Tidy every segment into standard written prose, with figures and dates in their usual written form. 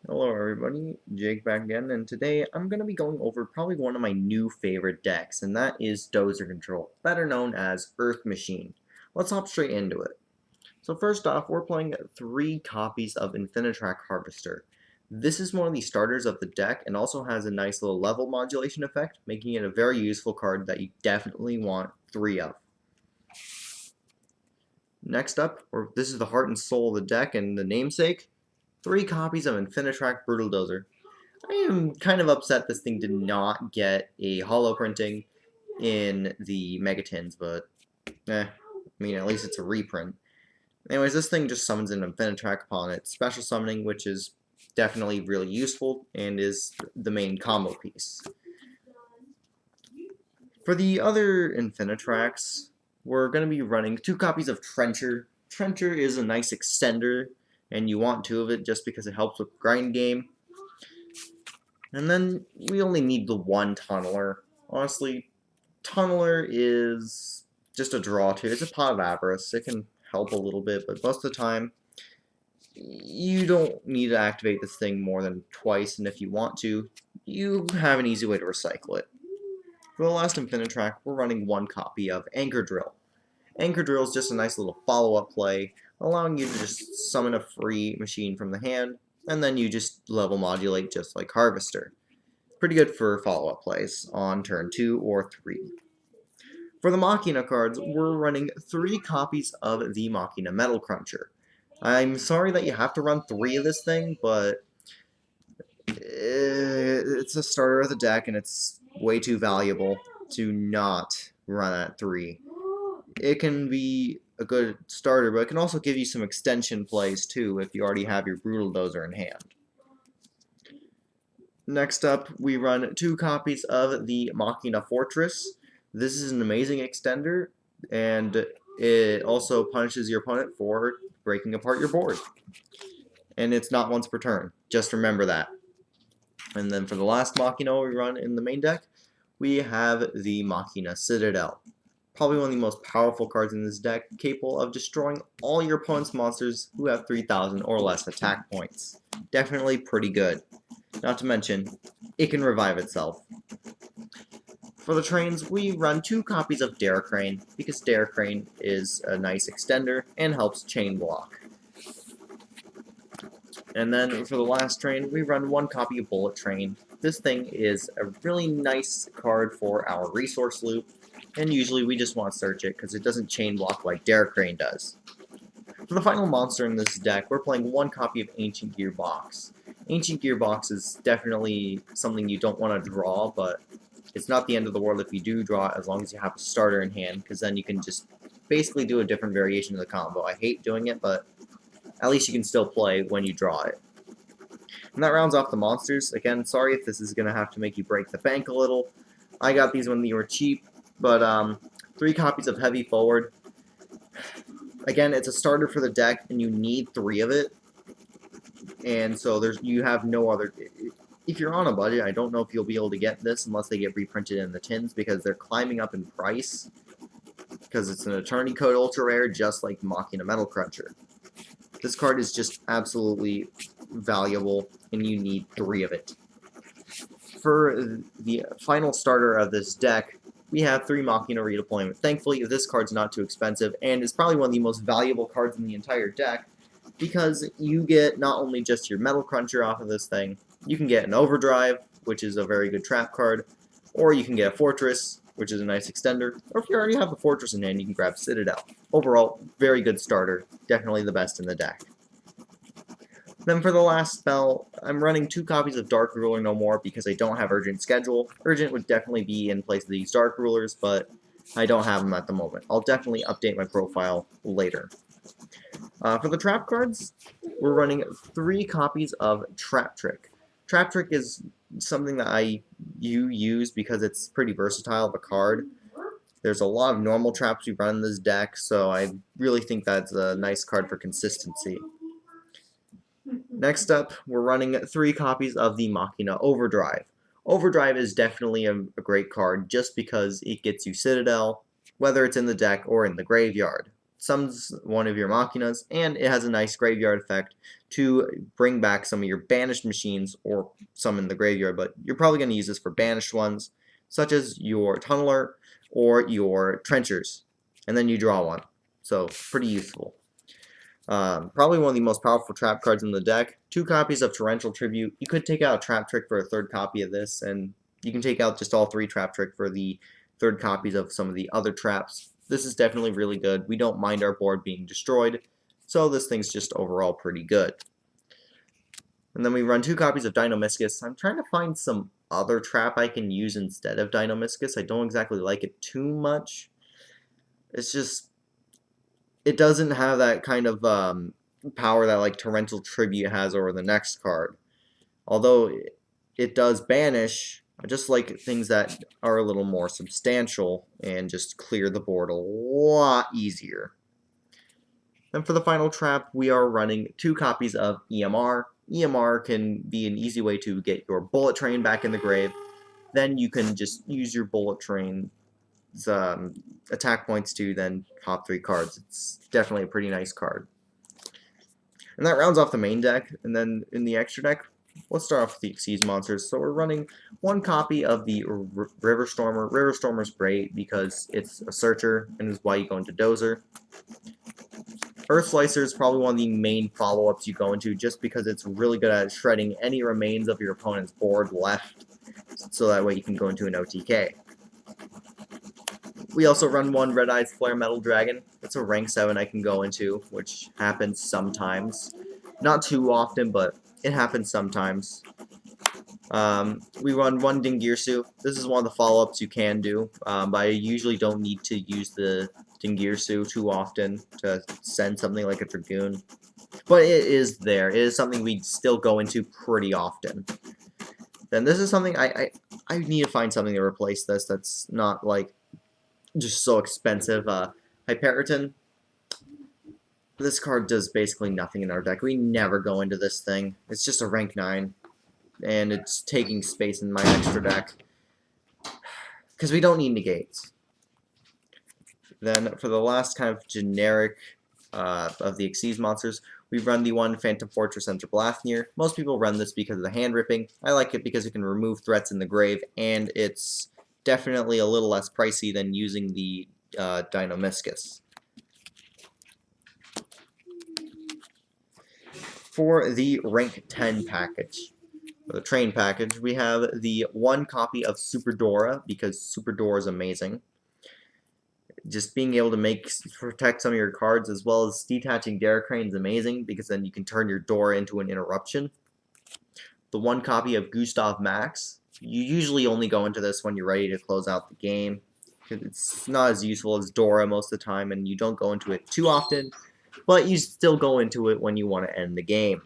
Hello everybody, Jake back again, and today I'm going to be going over probably one of my new favorite decks, and that is Dozer Control, better known as Earth Machine. Let's hop straight into it. So first off, we're playing 3 copies of Infinitrack Harvester. This is one of the starters of the deck, and also has a nice little level modulation effect, making it a very useful card that you definitely want 3 of. Next up, this is the heart and soul of the deck, and the namesake, 3 copies of Infinitrack Brutal Dozer. I am kind of upset this thing did not get a holo printing in the Megatins, but I mean, at least it's a reprint. Anyways, this thing just summons an Infinitrack upon its special summoning, which is definitely really useful and is the main combo piece. For the other Infinitracks, we're going to be running 2 copies of Trencher. Trencher is a nice extender, and you want 2 of it just because it helps with grind game. And then we only need the 1 Tunneler. Honestly, Tunneler is just a draw too. It's a Pot of Avarice. It can help a little bit, but most of the time, you don't need to activate this thing more than twice, and if you want to, you have an easy way to recycle it. For the last Infinitrack, we're running 1 copy of Anchor Drill. Anchor Drill is just a nice little follow-up play, allowing you to just summon a free machine from the hand, and then you just level modulate just like Harvester. Pretty good for follow-up plays on turn 2 or 3. For the Machina cards, we're running 3 copies of the Machina Metal Cruncher. I'm sorry that you have to run 3 of this thing, but it's a starter of the deck and it's way too valuable to not run at 3. It can be a good starter, but it can also give you some extension plays too if you already have your Brutal Dozer in hand. Next up, we run 2 copies of the Machina Fortress. This is an amazing extender, and it also punishes your opponent for breaking apart your board. And it's not once per turn, just remember that. And then for the last Machina we run in the main deck, we have the Machina Citadel. Probably one of the most powerful cards in this deck, capable of destroying all your opponent's monsters who have 3,000 or less attack points. Definitely pretty good. Not to mention, it can revive itself. For the trains, we run 2 copies of Crane, because Crane is a nice extender and helps chain block. And then for the last train, we run 1 copy of Bullet Train. This thing is a really nice card for our resource loop, and usually we just want to search it because it doesn't chain block like Crane does. For the final monster in this deck, we're playing 1 copy of Ancient Gearbox. Ancient Gearbox is definitely something you don't want to draw, but it's not the end of the world if you do draw it, as long as you have a starter in hand, because then you can just basically do a different variation of the combo. I hate doing it, but at least you can still play when you draw it. And that rounds off the monsters. Again, sorry if this is going to have to make you break the bank a little. I got these when they were cheap, but 3 copies of Heavy Forward. Again, it's a starter for the deck, and you need 3 of it. And so you have no other. If you're on a budget, I don't know if you'll be able to get this unless they get reprinted in the tins, because they're climbing up in price. Because it's an Eternity Code Ultra Rare, just like Machina Metal Cruncher. This card is just absolutely valuable, and you need 3 of it. For the final starter of this deck, we have 3 Machina Redeployment. Thankfully, this card's not too expensive, and is probably one of the most valuable cards in the entire deck, because you get not only just your Metal Cruncher off of this thing, you can get an Overdrive, which is a very good trap card, or you can get a Fortress, which is a nice extender, or if you already have the Fortress in hand, you can grab Citadel. Overall, very good starter, definitely the best in the deck. Then for the last spell, I'm running 2 copies of Dark Ruler No More because I don't have Urgent Schedule. Urgent would definitely be in place of these Dark Rulers, but I don't have them at the moment. I'll definitely update my profile later. For the trap cards, we're running 3 copies of Trap Trick. Trap Trick is something that you use because it's pretty versatile of a card. There's a lot of normal traps we run in this deck, so I really think that's a nice card for consistency. Next up, we're running 3 copies of the Machina Overdrive. Overdrive is definitely a great card just because it gets you Citadel, whether it's in the deck or in the graveyard. summons one of your Machinas, and it has a nice graveyard effect to bring back some of your banished machines or summon the graveyard, but you're probably going to use this for banished ones, such as your Tunneler or your Trenchers, and then you draw one. So, pretty useful. Probably one of the most powerful trap cards in the deck. 2 copies of Torrential Tribute. You could take out a Trap Trick for a 3rd copy of this, and you can take out just all 3 Trap Trick for the 3rd copies of some of the other traps. This is definitely really good. We don't mind our board being destroyed, so this thing's just overall pretty good. And then we run 2 copies of Dinomischus. I'm trying to find some other trap I can use instead of Dinomischus. I don't exactly like it too much. It's just, it doesn't have that kind of power that like Torrential Tribute has over the next card. Although it does banish, I just like things that are a little more substantial and just clear the board a lot easier. And for the final trap, we are running 2 copies of EMR. EMR can be an easy way to get your bullet train back in the grave. Then you can just use your bullet train's attack points to then top 3 cards. It's definitely a pretty nice card. And that rounds off the main deck. And then in the extra deck, let's start off with the Xyz monsters. So we're running 1 copy of the River Stormer. River Stormer's great because it's a searcher and is why you go into Dozer. Earth Slicer is probably one of the main follow-ups you go into just because it's really good at shredding any remains of your opponent's board left, so that way you can go into an OTK. We also run 1 Red Eyes Flare Metal Dragon. It's a rank 7 I can go into, which happens sometimes. Not too often, but it happens sometimes. We run 1 Dingirsu. This is one of the follow-ups you can do, but I usually don't need to use the Dingirsu too often to send something like a Dragoon. But it is there. It is something we still go into pretty often. Then this is something I need to find something to replace this that's not like just so expensive. Hyperton. This card does basically nothing in our deck. We never go into this thing. It's just a rank 9. And it's taking space in my extra deck. Because we don't need negates. Then for the last kind of generic of the Xyz monsters, we run the 1 Phantom Fortress Enter Blathnir. Most people run this because of the hand ripping. I like it because it can remove threats in the grave, and it's definitely a little less pricey than using the Dinomischus. For the rank 10 package, the train package, we have the 1 copy of Super Dora, because Super Dora is amazing. Just being able to protect some of your cards, as well as detaching Derricrane is amazing, because then you can turn your Dora into an interruption. The 1 copy of Gustav Max. You usually only go into this when you're ready to close out the game. It's not as useful as Dora most of the time, and you don't go into it too often, but you still go into it when you want to end the game.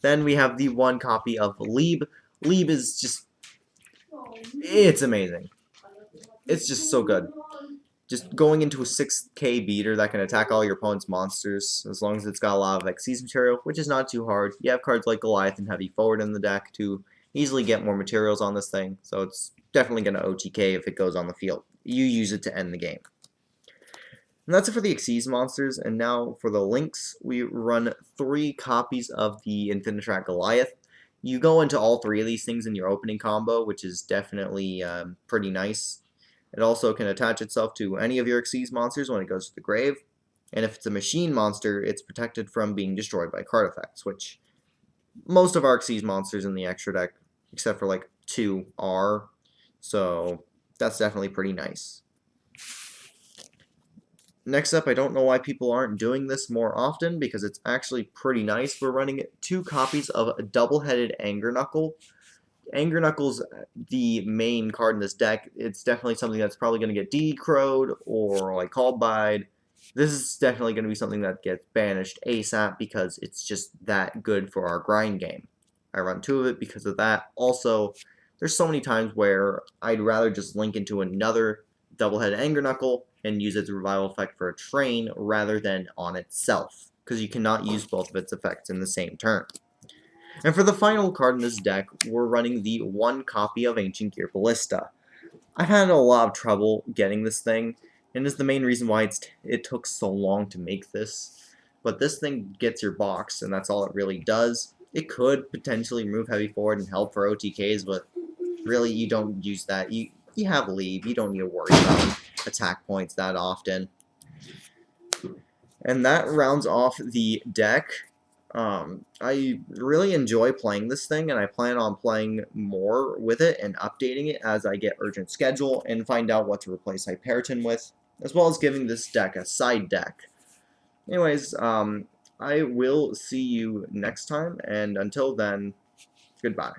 Then we have the 1 copy of Lieb. Lieb is just, it's amazing. It's just so good. Just going into a 6k beater that can attack all your opponent's monsters, as long as it's got a lot of Xyz material, which is not too hard. You have cards like Goliath and Heavy Forward in the deck to easily get more materials on this thing, so it's definitely going to OTK if it goes on the field. You use it to end the game. And that's it for the Xyz monsters, and now for the links, we run 3 copies of the Infinitrack Goliath. You go into all 3 of these things in your opening combo, which is definitely pretty nice. It also can attach itself to any of your Xyz monsters when it goes to the grave, and if it's a machine monster, it's protected from being destroyed by card effects, which most of our Xyz monsters in the extra deck, except for like 2, are, so that's definitely pretty nice. Next up, I don't know why people aren't doing this more often, because it's actually pretty nice. We're running 2 copies of a double-headed Anger Knuckle. Anger Knuckle's the main card in this deck. It's definitely something that's probably going to get decrowed or like called by. This is definitely going to be something that gets banished ASAP because it's just that good for our grind game. I run 2 of it because of that. Also, there's so many times where I'd rather just link into another double-headed Anger Knuckle and use its revival effect for a train rather than on itself, because you cannot use both of its effects in the same turn. And for the final card in this deck, we're running the 1 copy of Ancient Gear Ballista. I've had a lot of trouble getting this thing. and is the main reason why it took so long to make this. But this thing gets your box, and that's all it really does. It could potentially move heavy forward and help for OTKs, but really you don't use that. You have leave. You don't need to worry about attack points that often. And that rounds off the deck. I really enjoy playing this thing, and I plan on playing more with it and updating it as I get Urgent Schedule and find out what to replace Hyperton with, as well as giving this deck a side deck. Anyways, I will see you next time, and until then, goodbye.